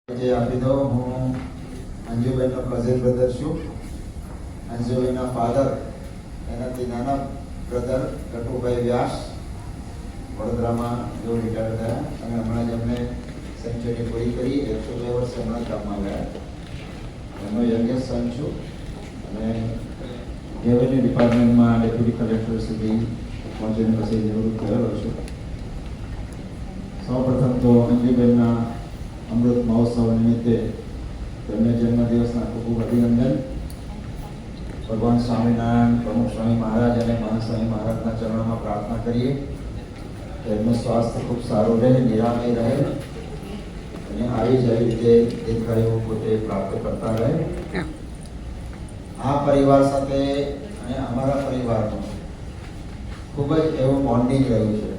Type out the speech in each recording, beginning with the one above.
આપી દો. હું અંજુબેનનો કઝિન બ્રધર છું. અંજુબેનના ફાધર એનાથી નાના બ્રધર કટુભાઈ વ્યાસ વડોદરામાં જો રિટાયર થયા અને હમણાં જ એમને સેન્ચુરી પૂરી કરી 102 વર્ષ હમણાં કામમાં ગયા. એમનો યંગેસ્ટ સન છું અને રેવન્યુ ડિપાર્ટમેન્ટમાં ડેપ્યુટી કલેક્ટર સુધી પહોંચીને પછી નિવૃત્ત થયેલો છું. સૌપ્રથમ તો અંજુબેનના અમૃત મહોત્સવ નિમિત્તે તેમને જન્મદિવસના ખૂબ અભિનંદન. ભગવાન સ્વામિનારાયણ, પ્રમુખ સ્વામી મહારાજ અને મહંત સ્વામી મહારાજના ચરણોમાં પ્રાર્થના કરીએ એમનું સ્વાસ્થ્ય ખૂબ સારું રહે, નિરામય રહે અને આવી જ આવી રીતે દીર્ઘાયુ પોતે પ્રાપ્ત કરતા રહે. આ પરિવાર સાથે અને અમારા પરિવારનું ખૂબ જ એવું બોન્ડિંગ રહ્યું છે.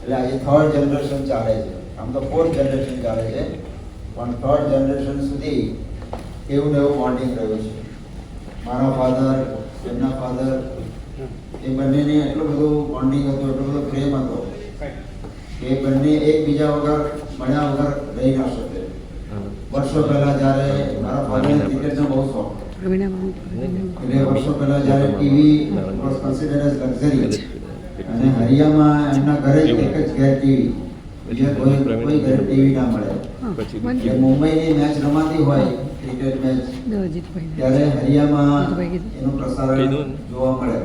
એટલે આજે 3rd જનરેશન ચાલે છે. આમ તો 4th જનરેશન ચાલે છે પણ 3rd જનરેશન સુધી એવું ને એવું બોન્ડિંગ રહ્યું છે. મારા ફાધર, એમના ફાધર, એ બંનેને એટલું બધું બોન્ડિંગ હતું, એટલો બધો પ્રેમ હતો કે બંને એકબીજા વગર મળ્યા વગર રહી ના શકે. વર્ષો પહેલા જ્યારે મારા ફાધરને ક્રિકેટનો બહુ શોખ, એટલે વર્ષો પહેલા જ્યારે TV was considered as luxury અને હરિયામાં એમના ઘરે જ એક જ ઘેર ટીવી, બીજા કોઈ ઘરે ટીવી ના મળે. મુંબઈની મેચ રમાતી હોય ક્રિકેટ મેચ ત્યારે હરિયામાં એનું પ્રસારણ જોવા મળે.